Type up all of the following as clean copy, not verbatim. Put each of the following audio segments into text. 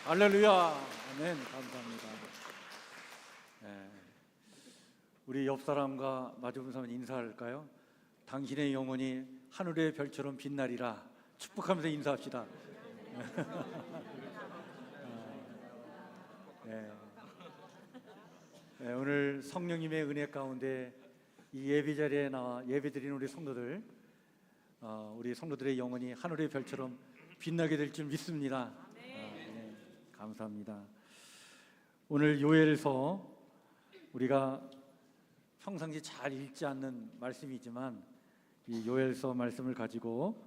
할렐루야. 아멘. 감사합니다. 네. 우리 옆 사람과 마주본 사람 인사할까요? 당신의 영혼이 하늘의 별처럼 빛나리라. 축복하면서 인사합시다. 네. 네, 오늘 성령님의 은혜 가운데 이 예배 자리에 나와 예배드리는 우리 성도들, 우리 성도들의 영혼이 하늘의 별처럼 빛나게 될 줄 믿습니다. 네, 감사합니다. 오늘 요엘서 우리가 평상시 잘 읽지 않는 말씀이지만 이 요엘서 말씀을 가지고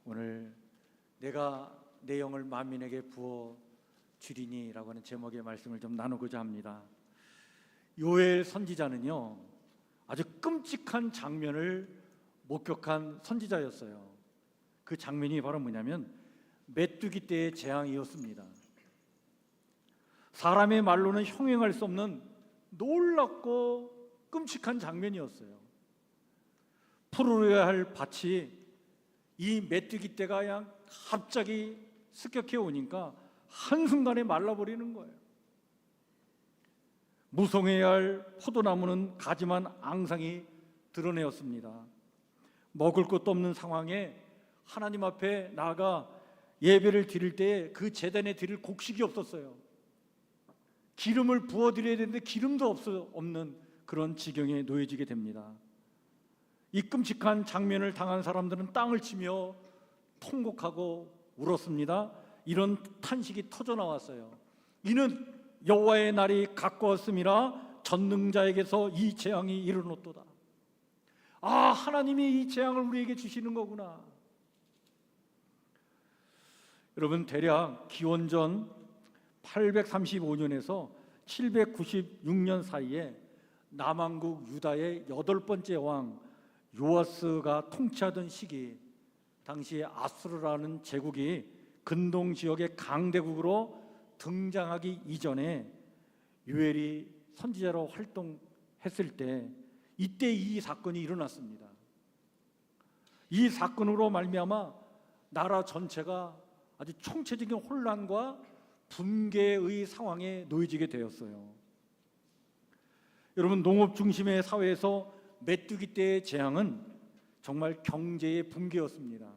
오늘 내가 내 영을 만민에게 부어 주리니라고 하는 제목의 말씀을 좀 나누고자 합니다. 요엘 선지자는요, 아주 끔찍한 장면을 목격한 선지자였어요. 그 장면이 바로 뭐냐면 메뚜기 떼의 재앙이었습니다. 사람의 말로는 형용할 수 없는 놀랍고 끔찍한 장면이었어요. 풀어야 할 밭이 이 메뚜기 떼가 그냥 갑자기 습격해 오니까 한순간에 말라버리는 거예요. 무성해야 할 포도나무는 가지만 앙상이 드러내었습니다. 먹을 것도 없는 상황에 하나님 앞에 나아가 예배를 드릴 때에 그 제단에 드릴 곡식이 없었어요. 기름을 부어드려야 되는데 기름도 없는 그런 지경에 놓여지게 됩니다. 이 끔찍한 장면을 당한 사람들은 땅을 치며 통곡하고 울었습니다. 이런 탄식이 터져 나왔어요. 이는 여호와의 날이 가까웠음이라 전능자에게서 이 재앙이 이르렀도다. 아, 하나님이 이 재앙을 우리에게 주시는 거구나. 여러분, 대략 기원전 835년에서 796년 사이에 남왕국 유다의 8번째 왕 요아스가 통치하던 시기, 당시에 아수르라는 제국이 근동 지역의 강대국으로 등장하기 이전에 요엘이 선지자로 활동했을 때 이때 이 사건이 일어났습니다. 이 사건으로 말미암아 나라 전체가 아주 총체적인 혼란과 붕괴의 상황에 놓여지게 되었어요. 여러분, 농업 중심의 사회에서 메뚜기 떼의 재앙은 정말 경제의 붕괴였습니다.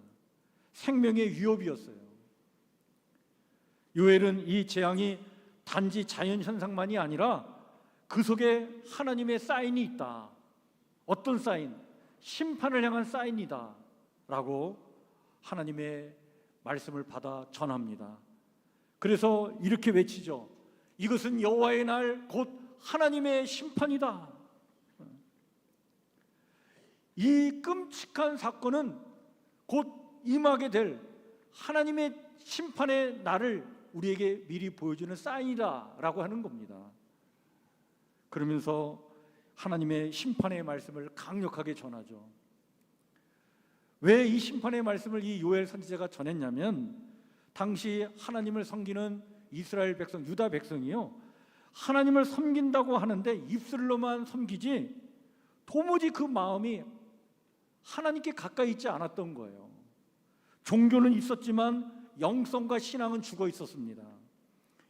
생명의 위협이었어요. 요엘은 이 재앙이 단지 자연현상만이 아니라 그 속에 하나님의 사인이 있다. 어떤 사인? 심판을 향한 사인이다 라고 하나님의 말씀을 받아 전합니다. 그래서 이렇게 외치죠. 이것은 여호와의 날 곧 하나님의 심판이다. 이 끔찍한 사건은 곧 임하게 될 하나님의 심판의 날을 우리에게 미리 보여주는 사인이다 라고 하는 겁니다. 그러면서 하나님의 심판의 말씀을 강력하게 전하죠. 왜 이 심판의 말씀을 이 요엘 선지자가 전했냐면, 당시 하나님을 섬기는 이스라엘 백성, 유다 백성이요, 하나님을 섬긴다고 하는데 입술로만 섬기지 도무지 그 마음이 하나님께 가까이 있지 않았던 거예요. 종교는 있었지만 영성과 신앙은 죽어 있었습니다.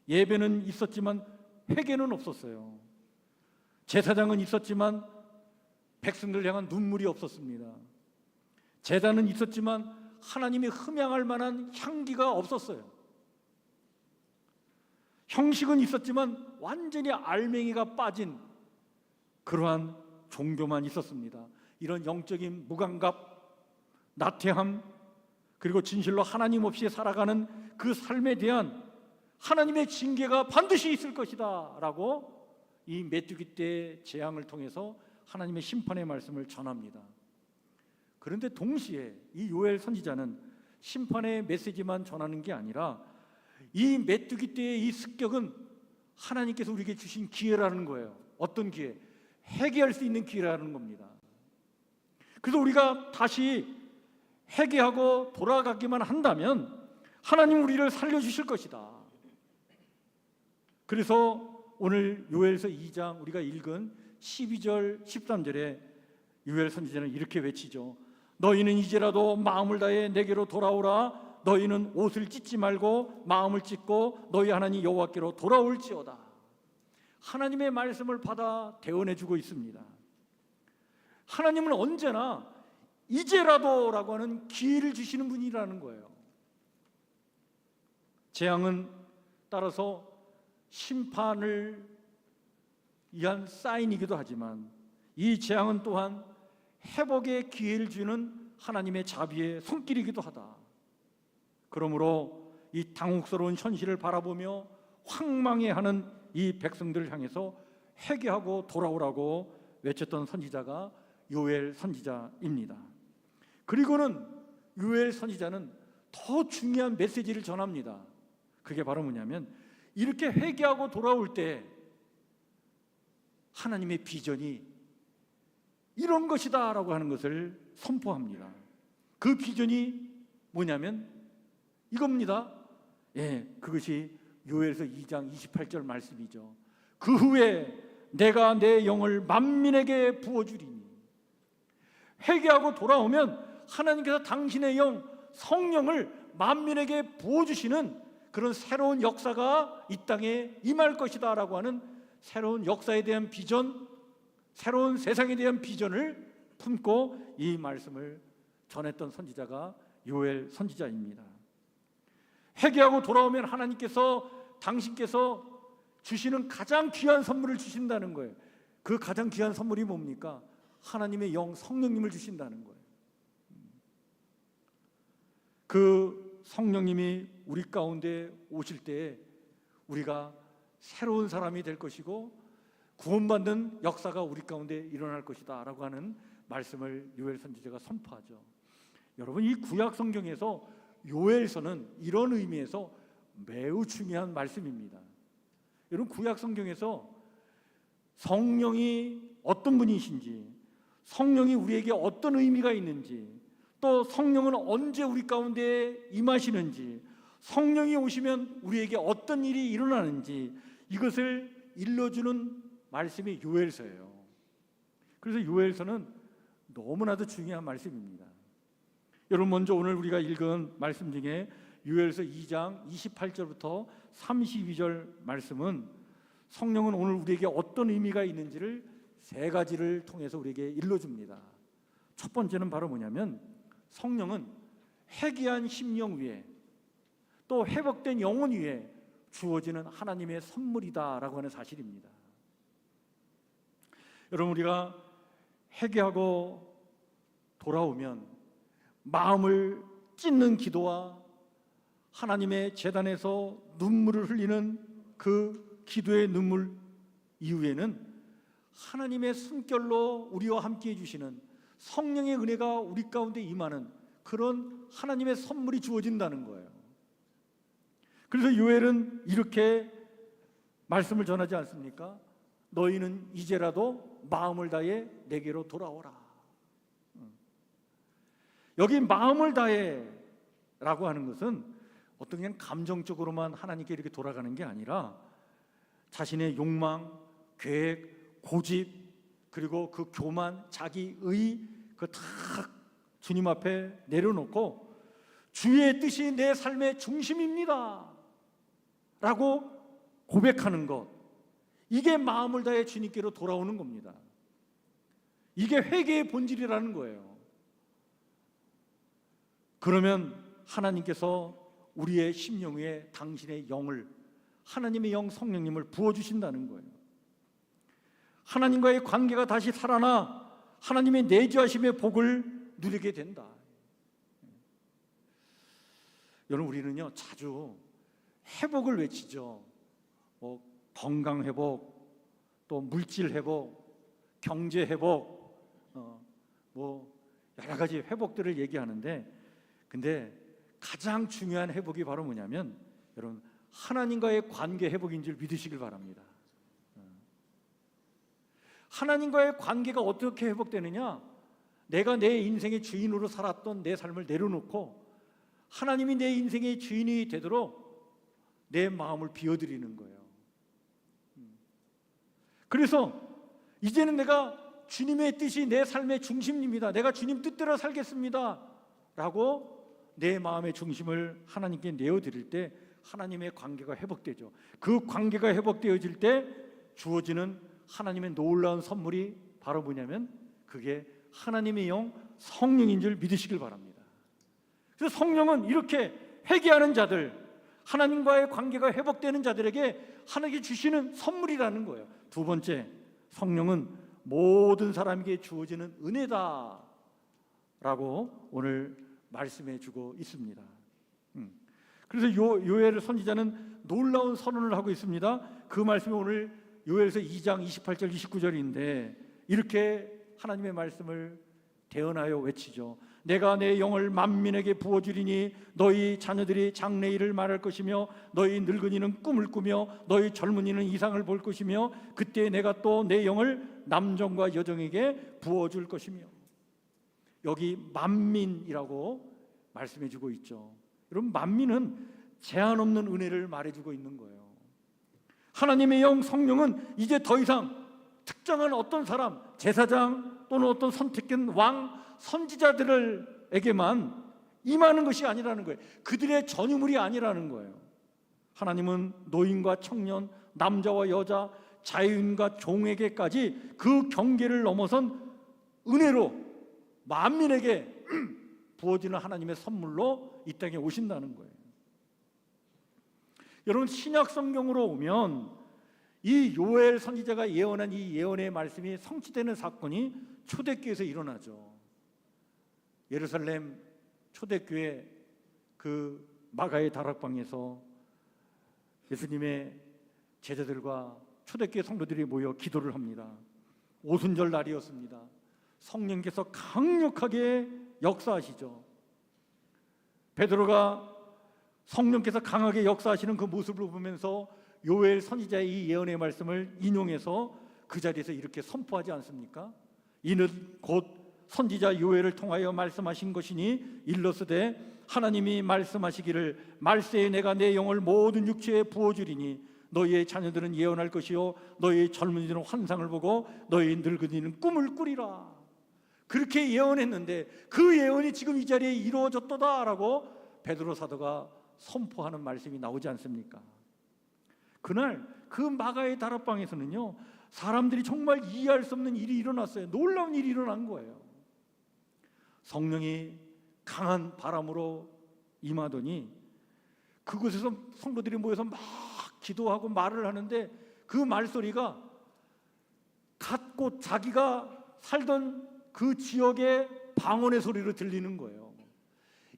예배는 있었지만 회개는 없었어요. 제사장은 있었지만 백성들 향한 눈물이 없었습니다. 제단은 있었지만 하나님이 흠양할 만한 향기가 없었어요. 형식은 있었지만 완전히 알맹이가 빠진 그러한 종교만 있었습니다. 이런 영적인 무감각, 나태함, 그리고 진실로 하나님 없이 살아가는 그 삶에 대한 하나님의 징계가 반드시 있을 것이다 라고 이 메뚜기 떼의 재앙을 통해서 하나님의 심판의 말씀을 전합니다. 그런데 동시에 이 요엘 선지자는 심판의 메시지만 전하는 게 아니라 이 메뚜기 떼의 이 습격은 하나님께서 우리에게 주신 기회라는 거예요. 어떤 기회? 회개할 수 있는 기회라는 겁니다. 그래서 우리가 다시 회개하고 돌아가기만 한다면 하나님 우리를 살려주실 것이다. 그래서 오늘 요엘서 2장 우리가 읽은 12절 13절에 요엘 선지자는 이렇게 외치죠. 너희는 이제라도 마음을 다해 내게로 돌아오라. 너희는 옷을 찢지 말고 마음을 찢고 너희 하나님 여호와께로 돌아올지어다. 하나님의 말씀을 받아 대언해주고 있습니다. 하나님은 언제나 이제라도라고 하는 기회를 주시는 분이라는 거예요. 재앙은 따라서 심판을 위한 사인이기도 하지만 이 재앙은 또한 회복의 기회를 주는 하나님의 자비의 손길이기도 하다. 그러므로 이 당혹스러운 현실을 바라보며 황망해하는 이 백성들을 향해서 회개하고 돌아오라고 외쳤던 선지자가 요엘 선지자입니다. 그리고는 요엘 선지자는 더 중요한 메시지를 전합니다. 그게 바로 뭐냐면 이렇게 회개하고 돌아올 때 하나님의 비전이 이런 것이다 라고 하는 것을 선포합니다. 그 비전이 뭐냐면 이겁니다. 그것이 요엘서 2장 28절 말씀이죠. 그 후에 내가 내 영을 만민에게 부어주리니. 회개하고 돌아오면 하나님께서 당신의 영 성령을 만민에게 부어주시는 그런 새로운 역사가 이 땅에 임할 것이다 라고 하는 새로운 역사에 대한 비전, 새로운 세상에 대한 비전을 품고 이 말씀을 전했던 선지자가 요엘 선지자입니다. 회개하고 돌아오면 하나님께서 당신께서 주시는 가장 귀한 선물을 주신다는 거예요. 그 가장 귀한 선물이 뭡니까? 하나님의 영 성령님을 주신다는 거예요. 그 성령님이 우리 가운데 오실 때 우리가 새로운 사람이 될 것이고 구원받는 역사가 우리 가운데 일어날 것이다 라고 하는 말씀을 요엘 선지자가 선포하죠. 여러분, 이 구약 성경에서 요엘서는 이런 의미에서 매우 중요한 말씀입니다. 여러분, 구약 성경에서 성령이 어떤 분이신지, 성령이 우리에게 어떤 의미가 있는지, 또 성령은 언제 우리 가운데 임하시는지, 성령이 오시면 우리에게 어떤 일이 일어나는지 이것을 일러주는 말씀이 요엘서예요. 그래서 요엘서는 너무나도 중요한 말씀입니다. 여러분, 먼저 오늘 우리가 읽은 말씀 중에 요엘서 2장 28절부터 32절 말씀은 성령은 오늘 우리에게 어떤 의미가 있는지를 세 가지를 통해서 우리에게 일러줍니다. 첫 번째는 바로 뭐냐면 성령은 회개한 심령 위에 또 회복된 영혼 위에 주어지는 하나님의 선물이다라고 하는 사실입니다. 여러분, 우리가 회개하고 돌아오면 마음을 찢는 기도와 하나님의 제단에서 눈물을 흘리는 그 기도의 눈물 이후에는 하나님의 숨결로 우리와 함께 해주시는 성령의 은혜가 우리 가운데 임하는 그런 하나님의 선물이 주어진다는 거예요. 그래서 요엘은 이렇게 말씀을 전하지 않습니까? 너희는 이제라도 마음을 다해 내게로 돌아오라. 여기 마음을 다해 라고 하는 것은 어떤 그냥 감정적으로만 하나님께 이렇게 돌아가는 게 아니라 자신의 욕망, 계획, 고집, 그리고 그 교만, 자기의 그 다 주님 앞에 내려놓고 주의 뜻이 내 삶의 중심입니다 라고 고백하는 것, 이게 마음을 다해 주님께로 돌아오는 겁니다. 이게 회개의 본질이라는 거예요. 그러면 하나님께서 우리의 심령 위에 당신의 영을, 하나님의 영 성령님을 부어주신다는 거예요. 하나님과의 관계가 다시 살아나 하나님의 내주하심의 복을 누리게 된다. 여러분, 우리는요 자주 회복을 외치죠. 건강 회복, 또 물질 회복, 경제 회복, 여러 가지 회복들을 얘기하는데, 근데 가장 중요한 회복이 바로 뭐냐면 여러분, 하나님과의 관계 회복인 줄 믿으시길 바랍니다. 하나님과의 관계가 어떻게 회복되느냐? 내가 내 인생의 주인으로 살았던 내 삶을 내려놓고 하나님이 내 인생의 주인이 되도록 내 마음을 비워드리는 거예요. 그래서 이제는 내가 주님의 뜻이 내 삶의 중심입니다, 내가 주님 뜻대로 살겠습니다 라고 내 마음의 중심을 하나님께 내어드릴 때 하나님의 관계가 회복되죠. 그 관계가 회복되어질 때 주어지는 하나님의 놀라운 선물이 바로 뭐냐면 그게 하나님의 영 성령인 줄 믿으시길 바랍니다. 그래서 성령은 이렇게 회개하는 자들, 하나님과의 관계가 회복되는 자들에게 하나님께 주시는 선물이라는 거예요. 두 번째, 성령은 모든 사람에게 주어지는 은혜다라고 오늘 말씀해 주고 있습니다. 그래서 요엘 선지자는 놀라운 선언을 하고 있습니다. 그 말씀이 오늘 요엘서 2장 28절 29절인데 이렇게 하나님의 말씀을 대언하여 외치죠. 내가 내 영을 만민에게 부어주리니 너희 자녀들이 장래일을 말할 것이며 너희 늙은이는 꿈을 꾸며 너희 젊은이는 이상을 볼 것이며 그때 내가 또 내 영을 남종과 여종에게 부어줄 것이며. 여기 만민이라고 말씀해주고 있죠. 여러분, 만민은 제한 없는 은혜를 말해주고 있는 거예요. 하나님의 영 성령은 이제 더 이상 특정한 어떤 사람, 제사장 또는 어떤 선택된 왕, 선지자들에게만 임하는 것이 아니라는 거예요. 그들의 전유물이 아니라는 거예요. 하나님은 노인과 청년, 남자와 여자, 자유인과 종에게까지 그 경계를 넘어선 은혜로 만민에게 부어지는 하나님의 선물로 이 땅에 오신다는 거예요. 여러분, 신약 성경으로 오면 이 요엘 선지자가 예언한 이 예언의 말씀이 성취되는 사건이 초대교회에서 일어나죠. 예루살렘 초대교회 그 마가의 다락방에서 예수님의 제자들과 초대교회 성도들이 모여 기도를 합니다. 오순절 날이었습니다. 성령께서 강력하게 역사하시죠. 베드로가 성령께서 강하게 역사하시는 그 모습을 보면서 요엘 선지자의 이 예언의 말씀을 인용해서 그 자리에서 이렇게 선포하지 않습니까? 이는 곧 선지자 요엘을 통하여 말씀하신 것이니 일러스되 하나님이 말씀하시기를 말세에 내가 내 영을 모든 육체에 부어주리니 너희의 자녀들은 예언할 것이요 너희의 젊은이들은 환상을 보고 너희 늙은이는 꿈을 꾸리라. 그렇게 예언했는데 그 예언이 지금 이 자리에 이루어졌도다라고 베드로 사도가 선포하는 말씀이 나오지 않습니까? 그날 그 마가의 다락방에서는요, 사람들이 정말 이해할 수 없는 일이 일어났어요. 놀라운 일이 일어난 거예요. 성령이 강한 바람으로 임하더니 그곳에서 성도들이 모여서 막 기도하고 말을 하는데 그 말소리가 갓곧 자기가 살던 그 지역의 방언의 소리로 들리는 거예요.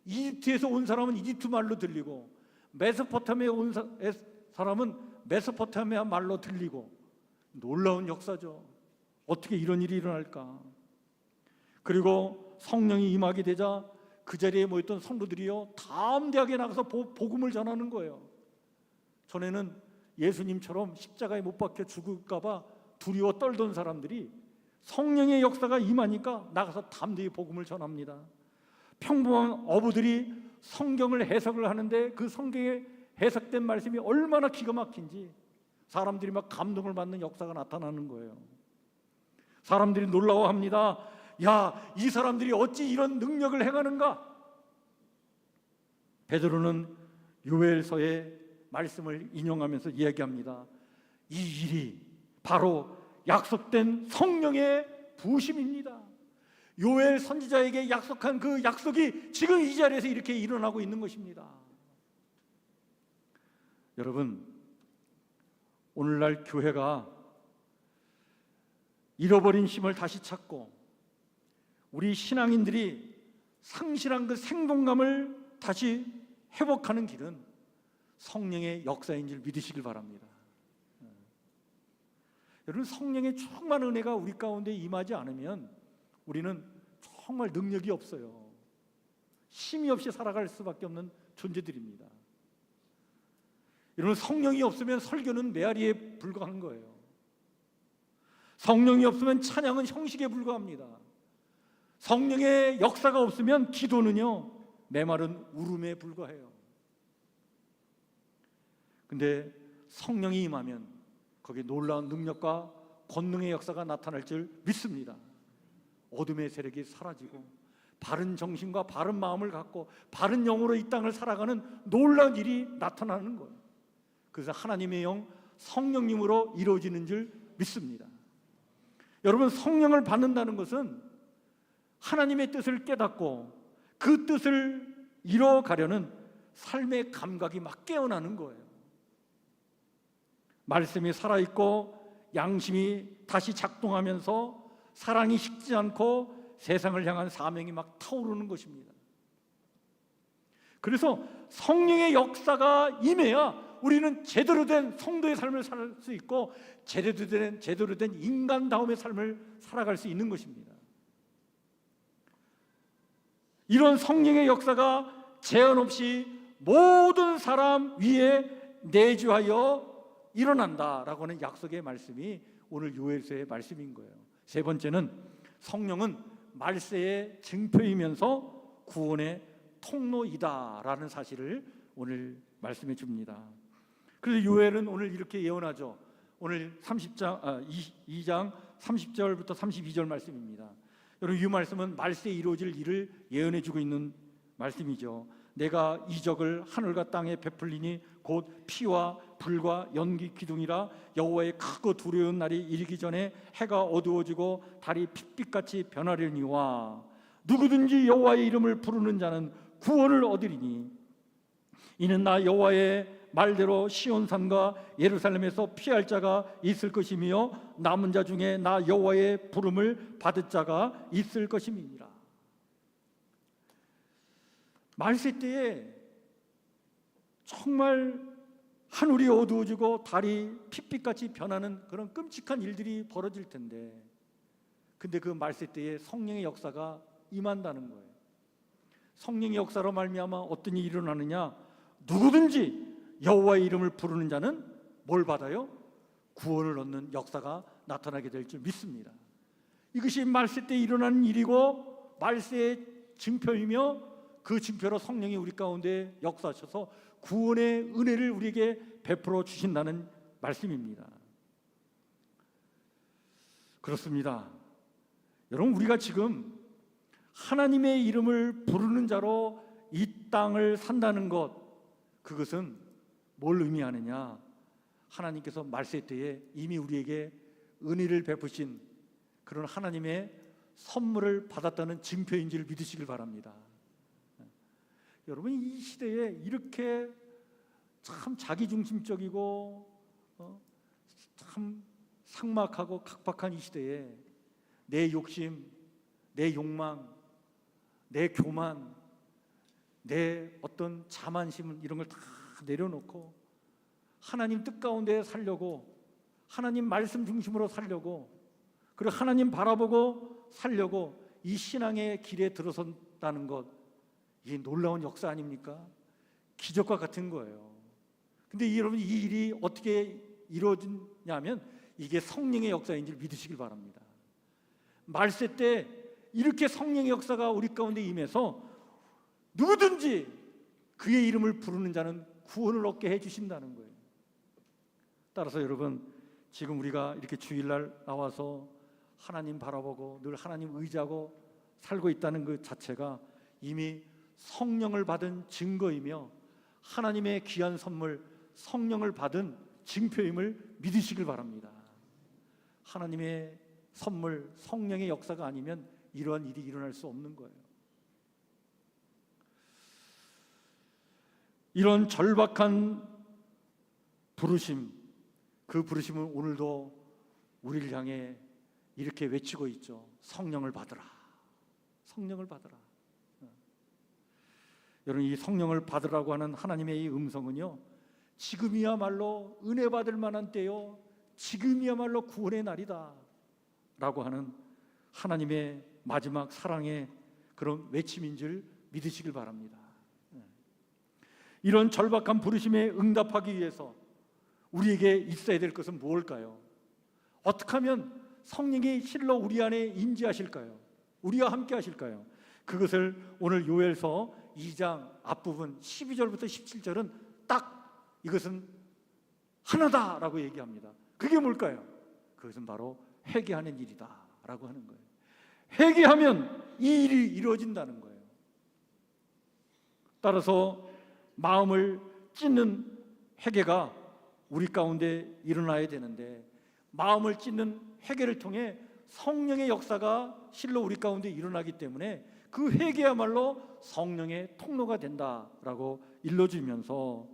이집트에서 온 사람은 이집트 말로 들리고 메소포타미아에 온 사람은 메소포타미아 말로 들리고. 놀라운 역사죠. 어떻게 이런 일이 일어날까? 그리고 성령이 임하게 되자 그 자리에 모였던 성도들이요 담대하게 나가서 복음을 전하는 거예요. 전에는 예수님처럼 십자가에 못 박혀 죽을까 봐 두려워 떨던 사람들이 성령의 역사가 임하니까 나가서 담대히 복음을 전합니다. 평범한 어부들이 성경을 해석을 하는데 그 성경에 해석된 말씀이 얼마나 기가 막힌지 사람들이 막 감동을 받는 역사가 나타나는 거예요. 사람들이 놀라워합니다. 야, 이 사람들이 어찌 이런 능력을 행하는가? 베드로는 요엘서의 말씀을 인용하면서 이야기합니다. 이 일이 바로 약속된 성령의 부으심입니다. 요엘 선지자에게 약속한 그 약속이 지금 이 자리에서 이렇게 일어나고 있는 것입니다. 여러분, 오늘날 교회가 잃어버린 힘을 다시 찾고 우리 신앙인들이 상실한 그 생동감을 다시 회복하는 길은 성령의 역사인 줄 믿으시길 바랍니다. 여러분, 성령의 충만한 은혜가 우리 가운데 임하지 않으면 우리는 정말 능력이 없어요. 힘이 없이 살아갈 수밖에 없는 존재들입니다. 여러분, 성령이 없으면 설교는 메아리에 불과한 거예요. 성령이 없으면 찬양은 형식에 불과합니다. 성령의 역사가 없으면 기도는요 메마른 울음에 불과해요. 근데 성령이 임하면 거기에 놀라운 능력과 권능의 역사가 나타날 줄 믿습니다. 어둠의 세력이 사라지고 바른 정신과 바른 마음을 갖고 바른 영으로 이 땅을 살아가는 놀라운 일이 나타나는 거예요. 그래서 하나님의 영 성령님으로 이루어지는 줄 믿습니다. 여러분, 성령을 받는다는 것은 하나님의 뜻을 깨닫고 그 뜻을 이뤄가려는 삶의 감각이 막 깨어나는 거예요. 말씀이 살아있고 양심이 다시 작동하면서 사랑이 식지 않고 세상을 향한 사명이 막 타오르는 것입니다. 그래서 성령의 역사가 임해야 우리는 제대로 된 성도의 삶을 살 수 있고 제대로 된 인간다움의 삶을 살아갈 수 있는 것입니다. 이런 성령의 역사가 제한 없이 모든 사람 위에 내주하여 일어난다라고 하는 약속의 말씀이 오늘 요엘서의 말씀인 거예요. 세 번째는 성령은 말세의 증표이면서 구원의 통로이다라는 사실을 오늘 말씀해 줍니다. 그래서 요엘은 오늘 이렇게 예언하죠. 오늘 2장 30절부터 32절 말씀입니다. 여러분, 이 말씀은 말세에 이루어질 일을 예언해 주고 있는 말씀이죠. 내가 이적을 하늘과 땅에 베풀리니 곧 피와 불과 연기 기둥이라 여호와의 크고 두려운 날이 이르기 전에 해가 어두워지고 달이 핏빛같이 변하려니와 누구든지 여호와의 이름을 부르는 자는 구원을 얻으리니 이는 나 여호와의 말대로 시온산과 예루살렘에서 피할 자가 있을 것이며 남은 자 중에 나 여호와의 부름을 받을 자가 있을 것임이니라. 말세 때에 정말 하늘이 어두워지고 달이 핏빛같이 변하는 그런 끔찍한 일들이 벌어질 텐데, 근데 그 말세 때에 성령의 역사가 임한다는 거예요. 성령의 역사로 말미암아 어떤 일이 일어나느냐? 누구든지 여호와의 이름을 부르는 자는 뭘 받아요? 구원을 얻는 역사가 나타나게 될 줄 믿습니다. 이것이 말세 때 일어나는 일이고 말세의 증표이며 그 증표로 성령이 우리 가운데 역사하셔서 구원의 은혜를 우리에게 베풀어 주신다는 말씀입니다. 그렇습니다. 여러분, 우리가 지금 하나님의 이름을 부르는 자로 이 땅을 산다는 것, 그것은 뭘 의미하느냐? 하나님께서 말세 때에 이미 우리에게 은혜를 베푸신 그런 하나님의 선물을 받았다는 증표인 줄 믿으시길 바랍니다. 여러분, 이 시대에 이렇게 참 자기중심적이고 참 삭막하고 각박한 이 시대에 내 욕심, 내 욕망, 내 교만, 내 어떤 자만심, 이런 걸 다 내려놓고 하나님 뜻 가운데 살려고, 하나님 말씀 중심으로 살려고, 그리고 하나님 바라보고 살려고 이 신앙의 길에 들어선다는 것, 이게 놀라운 역사 아닙니까? 기적과 같은 거예요. 근데 여러분, 이 일이 어떻게 이루어지냐면 이게 성령의 역사인 줄 믿으시길 바랍니다. 말세 때 이렇게 성령의 역사가 우리 가운데 임해서 누구든지 그의 이름을 부르는 자는 구원을 얻게 해주신다는 거예요. 따라서 여러분, 지금 우리가 이렇게 주일날 나와서 하나님 바라보고 늘 하나님 의지하고 살고 있다는 그 자체가 이미 성령을 받은 증거이며 하나님의 귀한 선물 성령을 받은 증표임을 믿으시길 바랍니다. 하나님의 선물 성령의 역사가 아니면 이러한 일이 일어날 수 없는 거예요. 이런 절박한 부르심, 그 부르심은 오늘도 우리를 향해 이렇게 외치고 있죠. 성령을 받으라. 성령을 받으라. 여러분, 이 성령을 받으라고 하는 하나님의 이 음성은요, 지금이야말로 은혜 받을 만한 때요, 지금이야말로 구원의 날이다 라고 하는 하나님의 마지막 사랑의 그런 외침인 줄 믿으시길 바랍니다. 이런 절박한 부르심에 응답하기 위해서 우리에게 있어야 될 것은 무엇일까요? 어떻게 하면 성령이 실로 우리 안에 임재하실까요? 우리와 함께 하실까요? 그것을 오늘 요엘서 2장 앞부분 12절부터 17절은 딱 이것은 하나다라고 얘기합니다. 그게 뭘까요? 그것은 바로 회개하는 일이다 라고 하는 거예요. 회개하면 이 일이 이루어진다는 거예요. 따라서 마음을 찢는 회개가 우리 가운데 일어나야 되는데, 마음을 찢는 회개를 통해 성령의 역사가 실로 우리 가운데 일어나기 때문에 그 회개야말로 성령의 통로가 된다라고 일러주면서,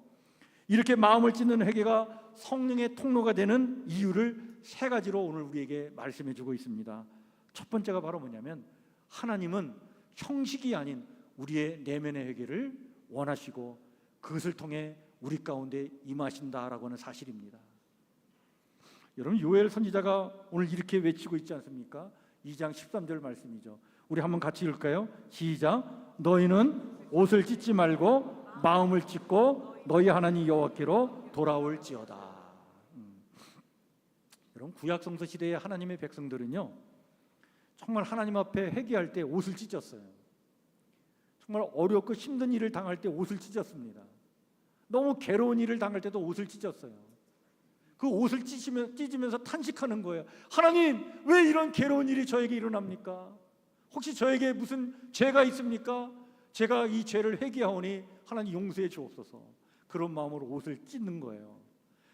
이렇게 마음을 찢는 회개가 성령의 통로가 되는 이유를 세 가지로 오늘 우리에게 말씀해 주고 있습니다. 첫 번째가 바로 뭐냐면, 하나님은 형식이 아닌 우리의 내면의 회개를 원하시고 그것을 통해 우리 가운데 임하신다라고 하는 사실입니다. 여러분, 요엘 선지자가 오늘 이렇게 외치고 있지 않습니까? 2장 13절 말씀이죠. 우리 한번 같이 읽을까요? 시작. 너희는 옷을 찢지 말고 마음을 찢고 너희 하나님 여호와께로 돌아올지어다. 여러분, 구약 성서 시대의 하나님의 백성들은요, 정말 하나님 앞에 회개할 때 옷을 찢었어요. 정말 어렵고 힘든 일을 당할 때 옷을 찢었습니다. 너무 괴로운 일을 당할 때도 옷을 찢었어요. 그 옷을 찢으면서 탄식하는 거예요. 하나님, 왜 이런 괴로운 일이 저에게 일어납니까? 혹시 저에게 무슨 죄가 있습니까? 제가 이 죄를 회개하오니 하나님 용서해 주옵소서. 그런 마음으로 옷을 찢는 거예요.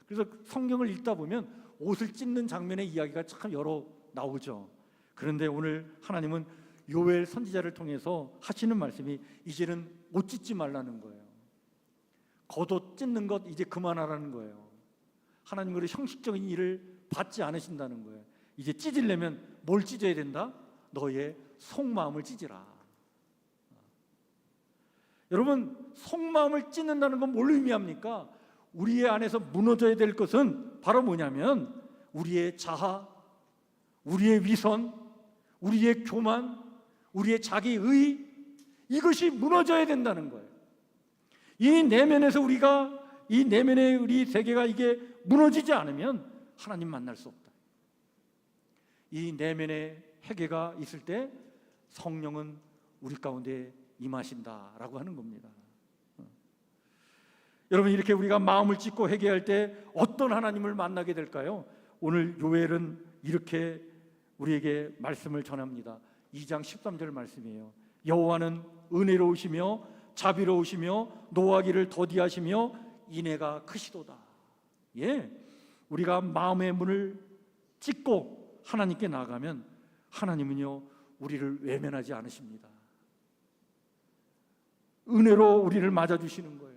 그래서 성경을 읽다 보면 옷을 찢는 장면의 이야기가 참 여러 나오죠. 그런데 오늘 하나님은 요엘 선지자를 통해서 하시는 말씀이, 이제는 옷 찢지 말라는 거예요. 겉옷 찢는 것 이제 그만하라는 거예요. 하나님 그런 형식적인 일을 받지 않으신다는 거예요. 이제 찢으려면 뭘 찢어야 된다? 너의 속마음을 찢으라. 여러분, 속마음을 찢는다는 건 뭘 의미합니까? 우리의 안에서 무너져야 될 것은 바로 뭐냐면, 우리의 자아, 우리의 위선, 우리의 교만, 우리의 자기의, 이것이 무너져야 된다는 거예요. 이 내면에서 이 내면의 우리 세계가 이게 무너지지 않으면 하나님 만날 수 없다. 이 내면의 회개가 있을 때 성령은 우리 가운데 임하신다라고 하는 겁니다. 여러분, 이렇게 우리가 마음을 찢고 회개할 때 어떤 하나님을 만나게 될까요? 오늘 요엘은 이렇게 우리에게 말씀을 전합니다. 2장 13절 말씀이에요. 여호와는 은혜로우시며 자비로우시며 노하기를 더디하시며 인애가 크시도다. 예, 우리가 마음의 문을 찢고 하나님께 나아가면 하나님은요, 우리를 외면하지 않으십니다. 은혜로 우리를 맞아주시는 거예요.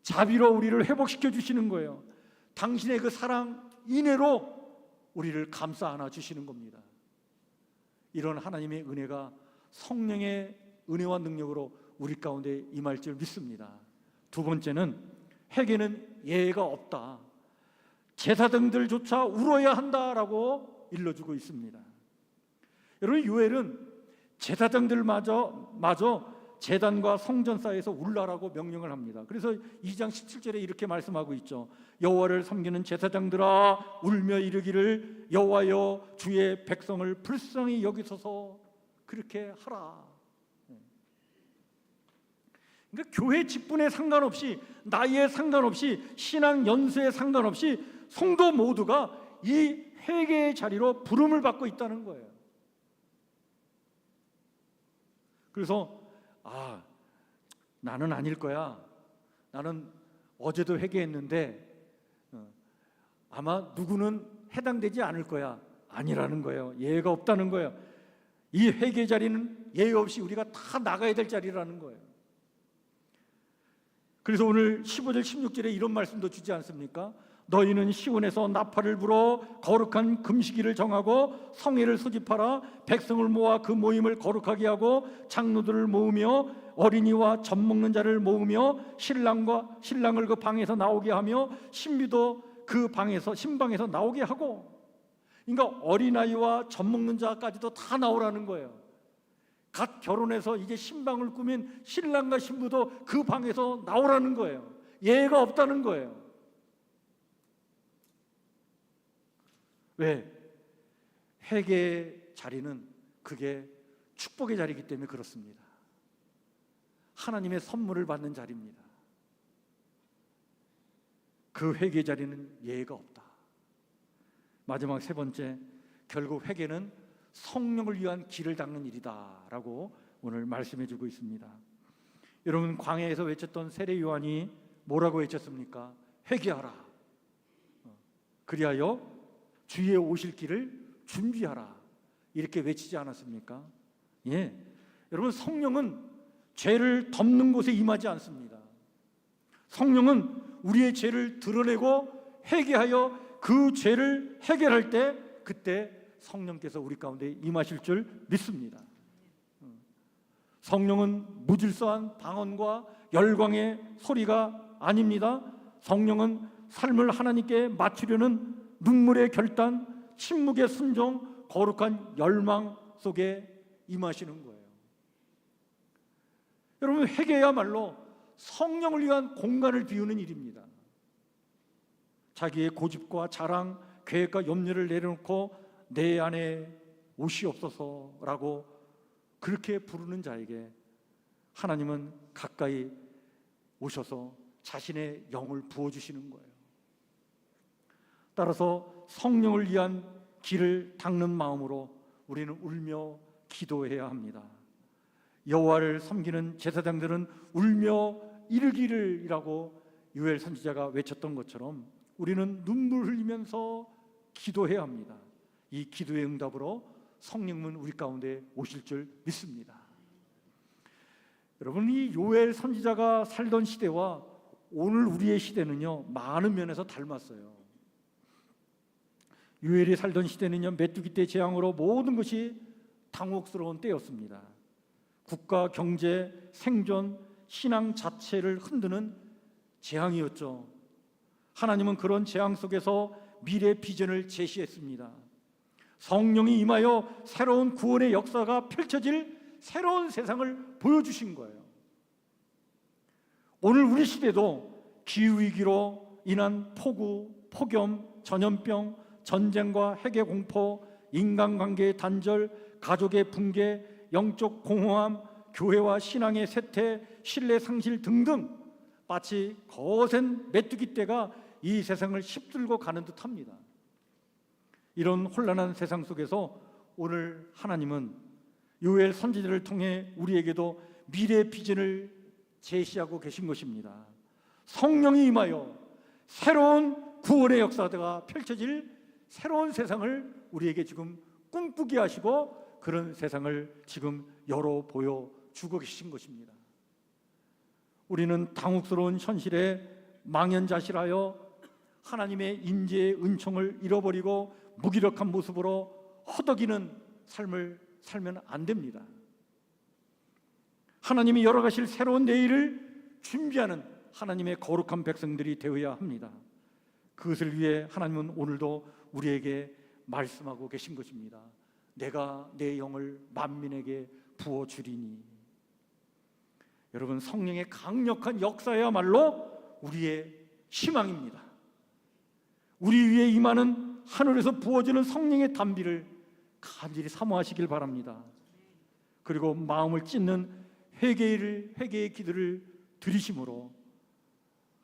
자비로 우리를 회복시켜 주시는 거예요. 당신의 그 사랑, 인애로 우리를 감싸 안아 주시는 겁니다. 이런 하나님의 은혜가 성령의 은혜와 능력으로 우리 가운데 임할 줄 믿습니다. 두 번째는, 회개는 예외가 없다. 제사장들조차 울어야 한다라고 일러주고 있습니다. 여러분, 요엘은 제사장들마저 제단과 성전 사이에서 울라라고 명령을 합니다. 그래서 2장 17절에 이렇게 말씀하고 있죠. 여호와를 섬기는 제사장들아, 울며 이르기를 여호와여 주의 백성을 불쌍히 여기소서. 그렇게 하라. 그러니까 교회 직분에 상관없이, 나이에 상관없이, 신앙 연수에 상관없이 성도 모두가 이 회개의 자리로 부름을 받고 있다는 거예요. 그래서 나는 아닐 거야. 나는 어제도 회개했는데 아마 누구는 해당되지 않을 거야. 아니라는 거예요. 예외가 없다는 거예요. 이 회개 자리는 예외 없이 우리가 다 나가야 될 자리라는 거예요. 그래서 오늘 15절 16절에 이런 말씀도 주지 않습니까? 너희는 시온에서 나팔을 불어 거룩한 금식일을 정하고 성회를 소집하라. 백성을 모아 그 모임을 거룩하게 하고 장로들을 모으며 어린이와 젖 먹는 자를 모으며 신랑을 그 방에서 나오게 하며 신비도 그 신방에서 나오게 하고. 그러니까 어린아이와 젖 먹는 자까지도 다 나오라는 거예요. 갓 결혼해서 이제 신방을 꾸민 신랑과 신부도 그 방에서 나오라는 거예요. 예외가 없다는 거예요. 왜? 회개의 자리는 그게 축복의 자리이기 때문에 그렇습니다. 하나님의 선물을 받는 자리입니다. 그 회개의 자리는 예외가 없다. 마지막 세 번째, 결국 회개는 성령을 위한 길을 닦는 일이다라고 오늘 말씀해 주고 있습니다. 여러분, 광야에서 외쳤던 세례 요한이 뭐라고 외쳤습니까? 회개하라, 그리하여 주의 오실 길을 준비하라, 이렇게 외치지 않았습니까? 예, 여러분, 성령은 죄를 덮는 곳에 임하지 않습니다. 성령은 우리의 죄를 드러내고 회개하여 그 죄를 해결할 때, 그때 성령께서 우리 가운데 임하실 줄 믿습니다. 성령은 무질서한 방언과 열광의 소리가 아닙니다. 성령은 삶을 하나님께 맞추려는 눈물의 결단, 침묵의 순종, 거룩한 열망 속에 임하시는 거예요. 여러분, 회개야말로 성령을 위한 공간을 비우는 일입니다. 자기의 고집과 자랑, 계획과 염려를 내려놓고 내 안에 오시옵소서라고 그렇게 부르는 자에게 하나님은 가까이 오셔서 자신의 영을 부어주시는 거예요. 따라서 성령을 위한 길을 닦는 마음으로 우리는 울며 기도해야 합니다. 여호와를 섬기는 제사장들은 울며 이르기를이라고 요엘 선지자가 외쳤던 것처럼 우리는 눈물 흘리면서 기도해야 합니다. 이 기도의 응답으로 성령은 우리 가운데 오실 줄 믿습니다. 여러분, 이 요엘 선지자가 살던 시대와 오늘 우리의 시대는요, 많은 면에서 닮았어요. 요엘이 살던 시대는요, 메뚜기 떼 재앙으로 모든 것이 당혹스러운 때였습니다. 국가, 경제, 생존, 신앙 자체를 흔드는 재앙이었죠. 하나님은 그런 재앙 속에서 미래 비전을 제시했습니다. 성령이 임하여 새로운 구원의 역사가 펼쳐질 새로운 세상을 보여주신 거예요. 오늘 우리 시대도 기후위기로 인한 폭우, 폭염, 전염병, 전쟁과 핵의 공포, 인간관계의 단절, 가족의 붕괴, 영적 공허함, 교회와 신앙의 쇠퇴, 신뢰 상실 등등 마치 거센 메뚜기 떼가 이 세상을 휩쓸고 가는 듯합니다. 이런 혼란한 세상 속에서 오늘 하나님은 요엘 선지자를 통해 우리에게도 미래 비전을 제시하고 계신 것입니다. 성령이 임하여 새로운 구원의 역사가 펼쳐질 새로운 세상을 우리에게 지금 꿈꾸게 하시고 그런 세상을 지금 열어 보여주고 계신 것입니다. 우리는 당혹스러운 현실에 망연자실하여 하나님의 인재의 은총을 잃어버리고 무기력한 모습으로 허덕이는 삶을 살면 안 됩니다. 하나님이 열어가실 새로운 내일을 준비하는 하나님의 거룩한 백성들이 되어야 합니다. 그것을 위해 하나님은 오늘도 우리에게 말씀하고 계신 것입니다. 내가 내 영을 만민에게 부어주리니. 여러분, 성령의 강력한 역사야말로 우리의 희망입니다. 우리 위에 임하는 하늘에서 부어지는 성령의 단비를 간절히 사모하시길 바랍니다. 그리고 마음을 찢는 회개의 기도를 드리심으로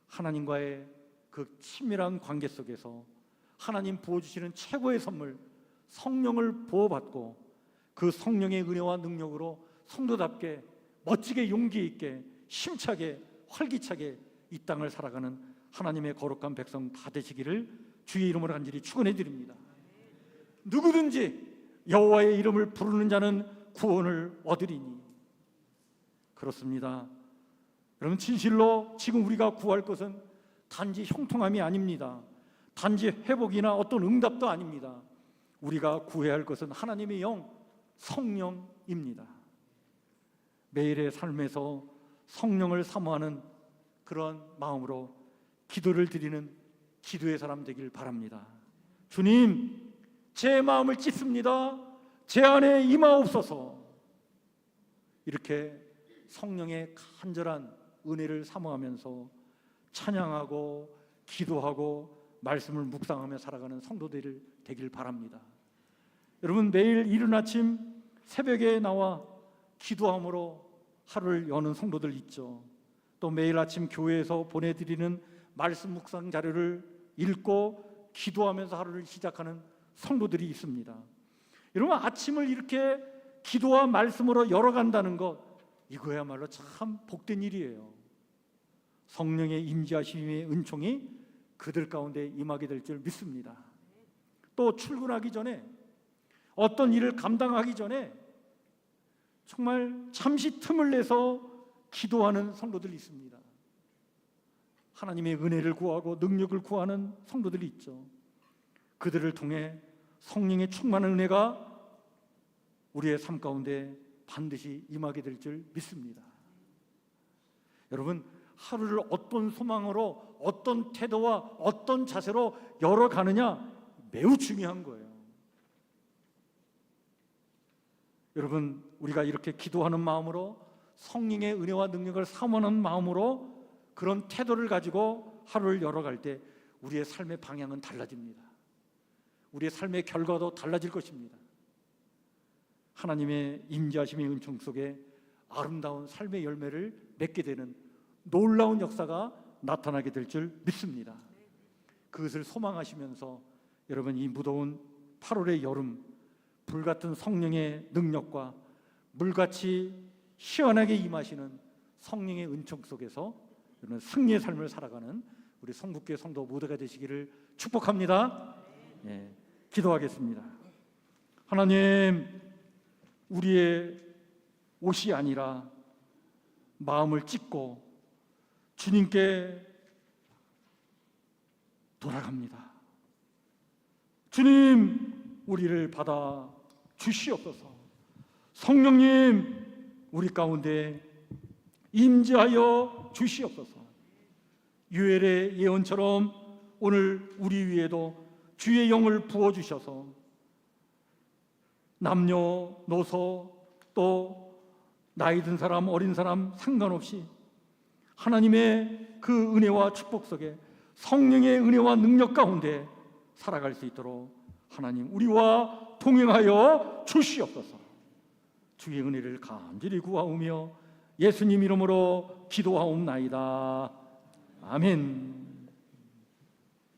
하나님과의 그 친밀한 관계 속에서 하나님 부어주시는 최고의 선물 성령을 부어받고 그 성령의 은혜와 능력으로 성도답게 멋지게 용기 있게 힘차게 활기차게 이 땅을 살아가는 하나님의 거룩한 백성 다 되시기를 주의 이름으로 간절히 축원해 드립니다. 누구든지 여호와의 이름을 부르는 자는 구원을 얻으리니. 그렇습니다. 여러분, 진실로 지금 우리가 구할 것은 단지 형통함이 아닙니다. 단지 회복이나 어떤 응답도 아닙니다. 우리가 구해야 할 것은 하나님의 영, 성령입니다. 매일의 삶에서 성령을 사모하는 그런 마음으로 기도를 드리는 기도의 사람 되길 바랍니다. 주님, 제 마음을 찢습니다. 제 안에 임하옵소서. 이렇게 성령의 간절한 은혜를 사모하면서 찬양하고 기도하고 말씀을 묵상하며 살아가는 성도들 되길 바랍니다. 여러분, 매일 이른 아침 새벽에 나와 기도함으로 하루를 여는 성도들 있죠. 또 매일 아침 교회에서 보내드리는 말씀 묵상 자료를 읽고 기도하면서 하루를 시작하는 성도들이 있습니다. 여러분, 아침을 이렇게 기도와 말씀으로 열어간다는 것, 이거야말로 참 복된 일이에요. 성령의 임재하심의 은총이 그들 가운데 임하게 될 줄 믿습니다. 또 출근하기 전에, 어떤 일을 감당하기 전에 정말 잠시 틈을 내서 기도하는 성도들이 있습니다. 하나님의 은혜를 구하고 능력을 구하는 성도들이 있죠. 그들을 통해 성령의 충만한 은혜가 우리의 삶 가운데 반드시 임하게 될 줄 믿습니다. 여러분, 하루를 어떤 소망으로, 어떤 태도와 어떤 자세로 열어가느냐, 매우 중요한 거예요. 여러분, 우리가 이렇게 기도하는 마음으로, 성령의 은혜와 능력을 사모하는 마음으로 그런 태도를 가지고 하루를 열어갈 때 우리의 삶의 방향은 달라집니다. 우리의 삶의 결과도 달라질 것입니다. 하나님의 임재하심의 은총 속에 아름다운 삶의 열매를 맺게 되는 놀라운 역사가 나타나게 될 줄 믿습니다. 그것을 소망하시면서 여러분, 이 무더운 8월의 여름, 불같은 성령의 능력과 물같이 시원하게 임하시는 성령의 은총 속에서 여러분, 승리의 삶을 살아가는 우리 성북교회 성도 모두가 되시기를 축복합니다. 예, 기도하겠습니다. 하나님, 우리의 옷이 아니라 마음을 찢고 주님께 돌아갑니다. 주님, 우리를 받아 주시옵소서. 성령님, 우리 가운데 임재하여 주시옵소서. 요엘의 예언처럼 오늘 우리 위에도 주의 영을 부어주셔서 남녀노소 또 나이 든 사람 어린 사람 상관없이 하나님의 그 은혜와 축복 속에 성령의 은혜와 능력 가운데 살아갈 수 있도록 하나님 우리와 동행하여 주시옵소서. 주의 은혜를 간절히 구하오며 예수님 이름으로 기도하옵나이다. 아멘.